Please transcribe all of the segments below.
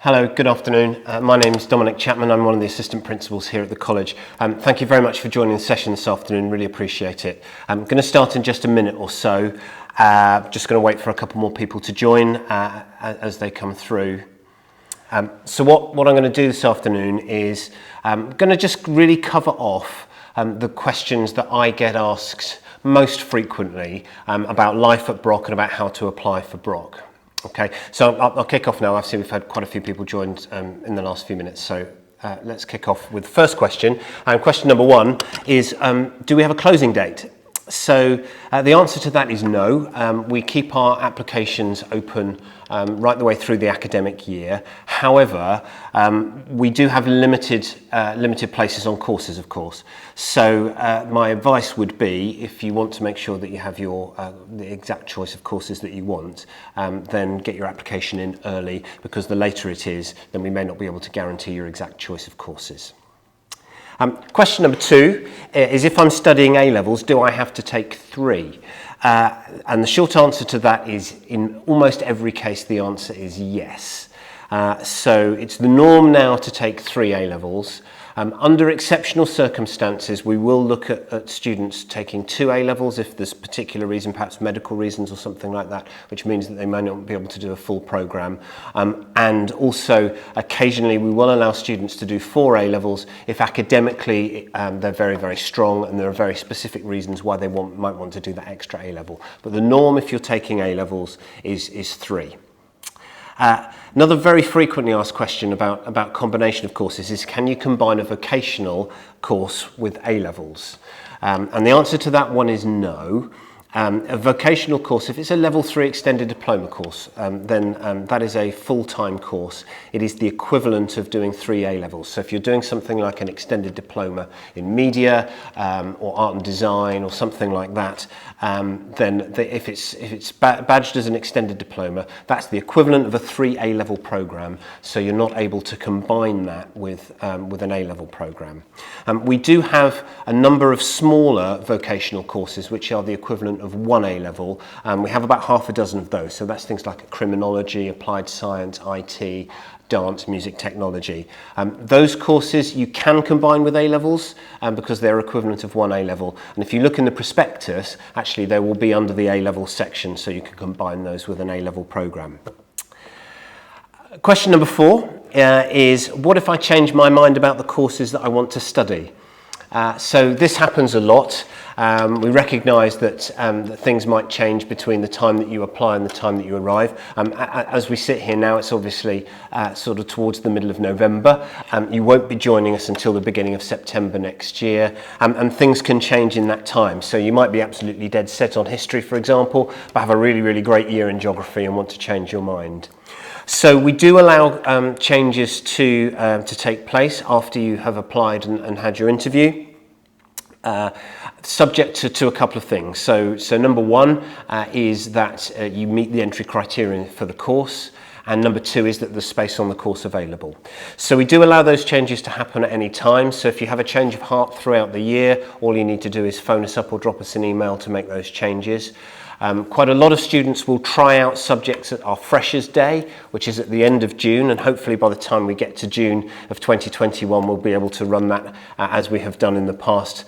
Hello, good afternoon. My name is Dominic Chapman. I'm one of the assistant principals here at the college. Thank you very much for joining the session this afternoon. Really appreciate it. I'm going to start in just a minute or so. Just going to wait for a couple more people to join as they come through. So what I'm going to do this afternoon is I'm going to just really cover off the questions that I get asked most frequently about life at Brock and about how to apply for Brock. Okay, so I'll kick off now. I've seen we've had quite a few people joined in the last few minutes, so let's kick off with the first question. Question number one is, do we have a closing date? So the answer to that is no. We keep our applications open right the way through the academic year. However, we do have limited places on courses, of course. So my advice would be, if you want to make sure that you have your the exact choice of courses that you want, then get your application in early, because the later it is, then we may not be able to guarantee your exact choice of courses. Question number two is, if I'm studying A-levels, do I have to take 3? And the short answer to that is, in almost every case, the answer is yes. So it's the norm now to take 3 A-levels. Under exceptional circumstances, we will look at students taking 2 A-levels if there's particular reason, perhaps medical reasons or something like that, which means that they may not be able to do a full programme. And also, occasionally, we will allow students to do 4 A-levels if academically they're very, very strong and there are very specific reasons why they might want to do that extra A-level. But the norm, if you're taking A-levels, is 3. Another very frequently asked question about combination of courses is, can you combine a vocational course with A-levels? And the answer to that one is no. A vocational course, if it's a level 3 extended diploma course, then that is a full-time course. It is the equivalent of doing 3 A-levels. So if you're doing something like an extended diploma in media or art and design or something like that, then if it's badged as an extended diploma, that's the equivalent of a 3 A-level program. So you're not able to combine that with an A-level program. We do have a number of smaller vocational courses which are the equivalent of 1 A-level. We have about half a dozen of those. So that's things like criminology, applied science, IT, dance, music, technology. Those courses you can combine with A-levels because they're equivalent of 1 A-level. And if you look in the prospectus, actually they will be under the A-level section, so you can combine those with an A-level program. Question number 4 is, what if I change my mind about the courses that I want to study? So this happens a lot. We recognise that things might change between the time that you apply and the time that you arrive. As we sit here now, it's obviously sort of towards the middle of November. You won't be joining us until the beginning of September next year, and things can change in that time. So you might be absolutely dead set on history, for example, but have a really, really great year in geography and want to change your mind. So we do allow changes to take place after you have applied and had your interview, subject to a couple of things. So number 1 is that you meet the entry criteria for the course, and number 2 is that there's space on the course available. So we do allow those changes to happen at any time. So if you have a change of heart throughout the year, all you need to do is phone us up or drop us an email to make those changes. Quite a lot of students will try out subjects at our Freshers' Day, which is at the end of June, and hopefully by the time we get to June of 2021, we'll be able to run that as we have done in the past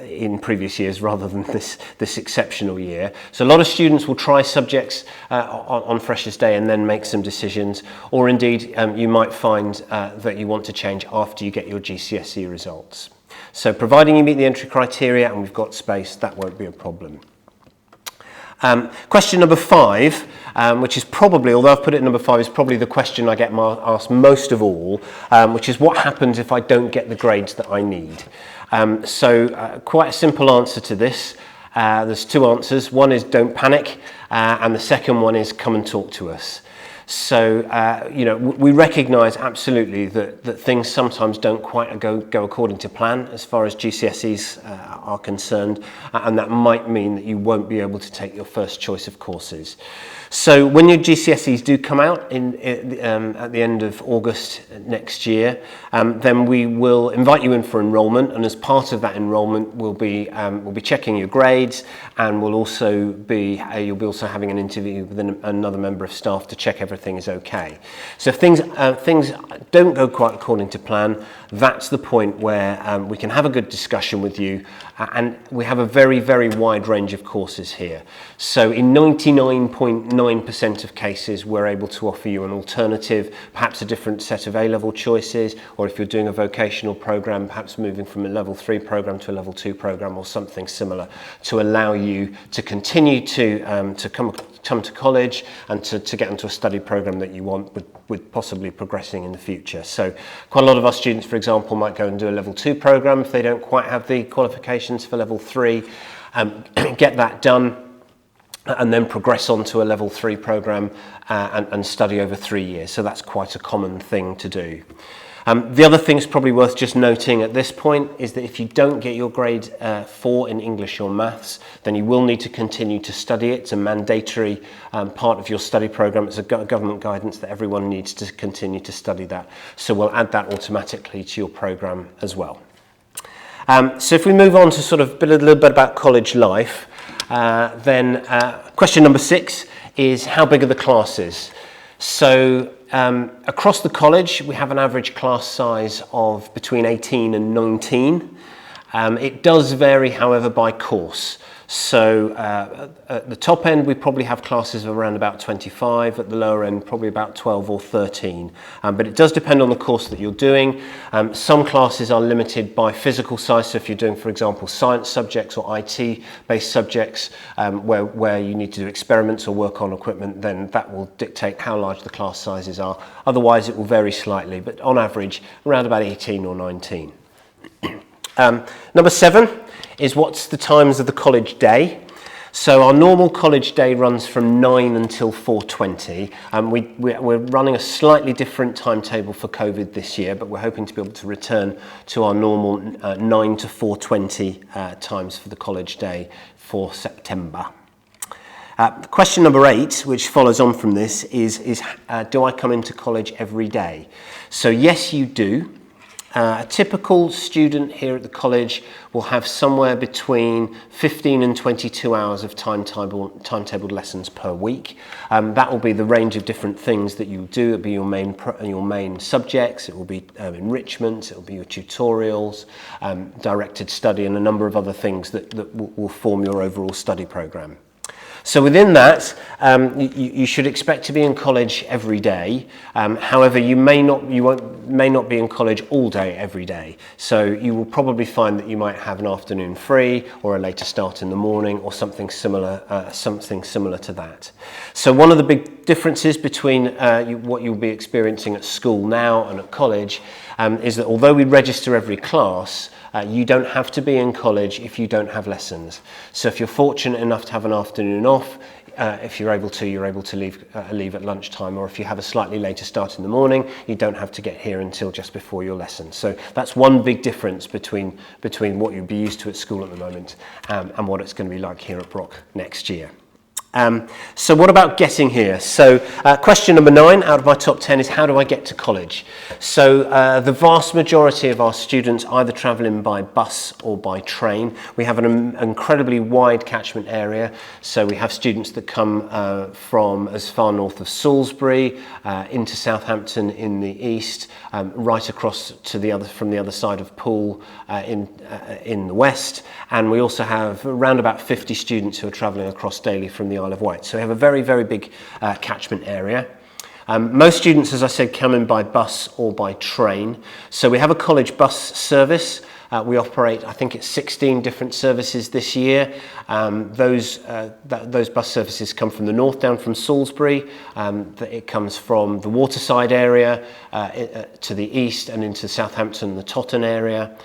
in previous years, rather than this exceptional year. So a lot of students will try subjects on Freshers' Day and then make some decisions, or indeed you might find that you want to change after you get your GCSE results. So providing you meet the entry criteria and we've got space, that won't be a problem. Question number 5, which is probably, although I've put it at number 5, is probably the question I get asked most of all, which is, what happens if I don't get the grades that I need? Quite a simple answer to this. There's 2 answers. One is don't panic, and the second one is come and talk to us. So, we recognise absolutely that things sometimes don't quite go according to plan as far as GCSEs are concerned, and that might mean that you won't be able to take your first choice of courses. So when your GCSEs do come out at the end of August next year, then we will invite you in for enrolment, and as part of that enrolment we'll be checking your grades, and you'll be also having an interview with another member of staff to check everything everything is okay. So if things don't go quite according to plan, that's the point where we can have a good discussion with you, and we have a very, very wide range of courses here. So in 99.9% of cases, we're able to offer you an alternative, perhaps a different set of A-level choices, or if you're doing a vocational program, perhaps moving from a level 3 program to a level 2 program or something similar, to allow you to continue to come to college and to get into a study program that you want, with possibly progressing in the future. So quite a lot of our students, for example, might go and do a level 2 program if they don't quite have the qualifications for level 3, get that done, and then progress on to a level 3 program and study over 3 years. So that's quite a common thing to do. The other thing is probably worth just noting at this point is that if you don't get your grade 4 in English or maths, then you will need to continue to study it. It's a mandatory part of your study program. It's a government guidance that everyone needs to continue to study that. So we'll add that automatically to your program as well. So if we move on to sort of a little bit about college life, then question number 6 is, how big are the classes? So across the college, we have an average class size of between 18 and 19. It does vary, however, by course. So at the top end, we probably have classes of around about 25. At the lower end, probably about 12 or 13. But it does depend on the course that you're doing. Some classes are limited by physical size. So if you're doing, for example, science subjects or IT-based subjects where you need to do experiments or work on equipment, then that will dictate how large the class sizes are. Otherwise, it will vary slightly, but on average, around about 18 or 19. Number 7 is, what's the times of the college day? So our normal college day runs from 9 until 4:20. We're running a slightly different timetable for COVID this year, but we're hoping to be able to return to our normal 9 to 4:20 times for the college day for September. Question number 8, which follows on from this, is do I come into college every day? So yes, you do. A typical student here at the college will have somewhere between 15 and 22 hours of timetabled lessons per week. That will be the range of different things that you do. It will be your main subjects, it will be enrichment, it will be your tutorials, directed study, and a number of other things that will form your overall study program. So within that, you should expect to be in college every day. However, you may not be in college all day every day. So you will probably find that you might have an afternoon free, or a later start in the morning, or something similar to that. So one of the big differences between what you'll be experiencing at school now and at college is that although we register every class, you don't have to be in college if you don't have lessons. So if you're fortunate enough to have an afternoon off, if you're able to leave at lunchtime, or if you have a slightly later start in the morning, you don't have to get here until just before your lesson. So that's one big difference between what you'd be used to at school at the moment and what it's going to be like here at Brock next year. So what about getting here? So question number 9 out of my top 10 is, how do I get to college? So the vast majority of our students either travel in by bus or by train. We have an incredibly wide catchment area. So we have students that come from as far north of Salisbury into Southampton in the east, right across to from the other side of Poole in the west. And we also have around about 50 students who are travelling across daily from the Isle of Wight. So we have a very, very big catchment area. Most students, as I said, come in by bus or by train. So we have a college bus service. We operate, I think it's 16 different services this year. Those bus services come from the north, down from Salisbury. It comes from the Waterside area to the east and into Southampton, the Totton area.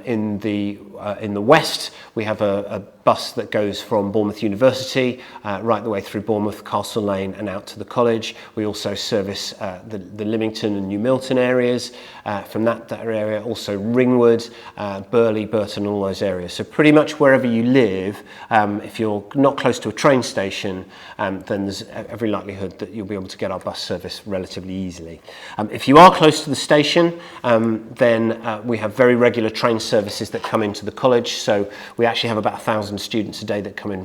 In the west, we have a bus that goes from Bournemouth University right the way through Bournemouth, Castle Lane and out to the college. We also service the Lymington and New Milton areas from that area, also Ringwood, Burley, Burton, all those areas. So pretty much wherever you live, if you're not close to a train station, then there's every likelihood that you'll be able to get our bus service relatively easily. If you are close to the station, then we have very regular train services that come into the college. So we actually have about 1,000 students a day that come in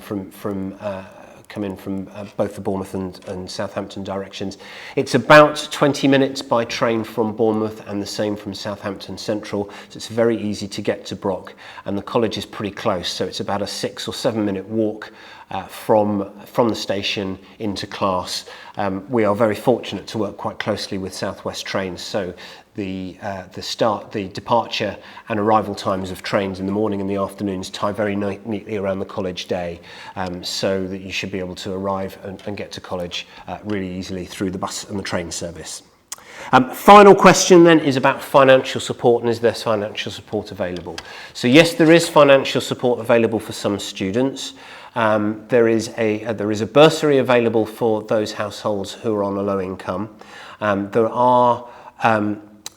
come in from both the Bournemouth and Southampton directions. It's about 20 minutes by train from Bournemouth and the same from Southampton Central, so it's very easy to get to Brock, and the college is pretty close, so it's about a 6 or 7 minute walk from the station into class. We are very fortunate to work quite closely with South West Trains, so the departure and arrival times of trains in the morning and the afternoons tie very neatly around the college day, so that you should be able to arrive and get to college really easily through the bus and the train service. Final question then is about financial support, and is there financial support available? So yes, there is financial support available for some students. There is a bursary available for those households who are on a low income.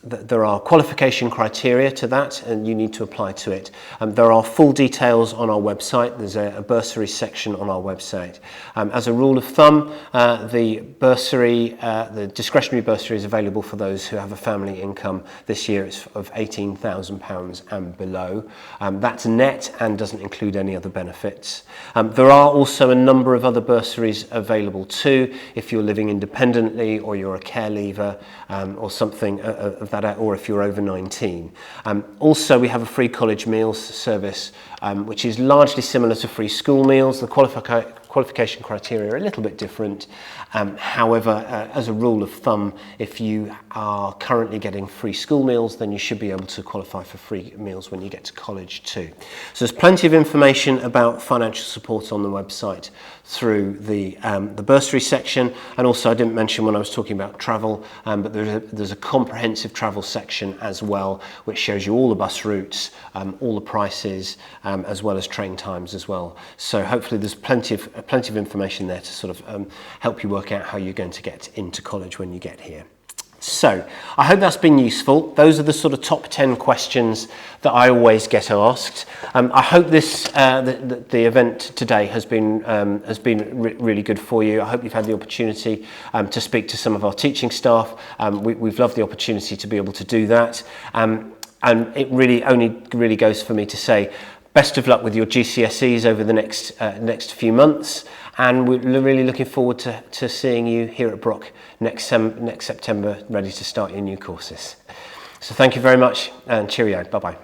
There are qualification criteria to that, and you need to apply to it. There are full details on our website. There's a bursary section on our website. As a rule of thumb, the discretionary bursary is available for those who have a family income. This year it's of £18,000 and below. That's net and doesn't include any other benefits. There are also a number of other bursaries available too, if you're living independently or you're a care leaver or something of that, or if you're over 19. Also, we have a free college meals service, which is largely similar to free school meals. The qualification criteria are a little bit different. However, as a rule of thumb, if you are currently getting free school meals, then you should be able to qualify for free meals when you get to college too. So there's plenty of information about financial support on the website through the bursary section, and also I didn't mention when I was talking about travel, but there's a comprehensive travel section as well, which shows you all the bus routes, all the prices, as well as train times as well. So hopefully there's plenty of information there to sort of help you work out how you're going to get into college when you get here. So I hope that's been useful. Those are the sort of top 10 questions that I always get asked. I hope this the event today has been really good for you. I hope you've had the opportunity to speak to some of our teaching staff. We've loved the opportunity to be able to do that, and it really goes for me to say best of luck with your GCSEs over the next few months, and we're really looking forward to seeing you here at Brock next September, ready to start your new courses. So thank you very much, and cheerio. Bye-bye.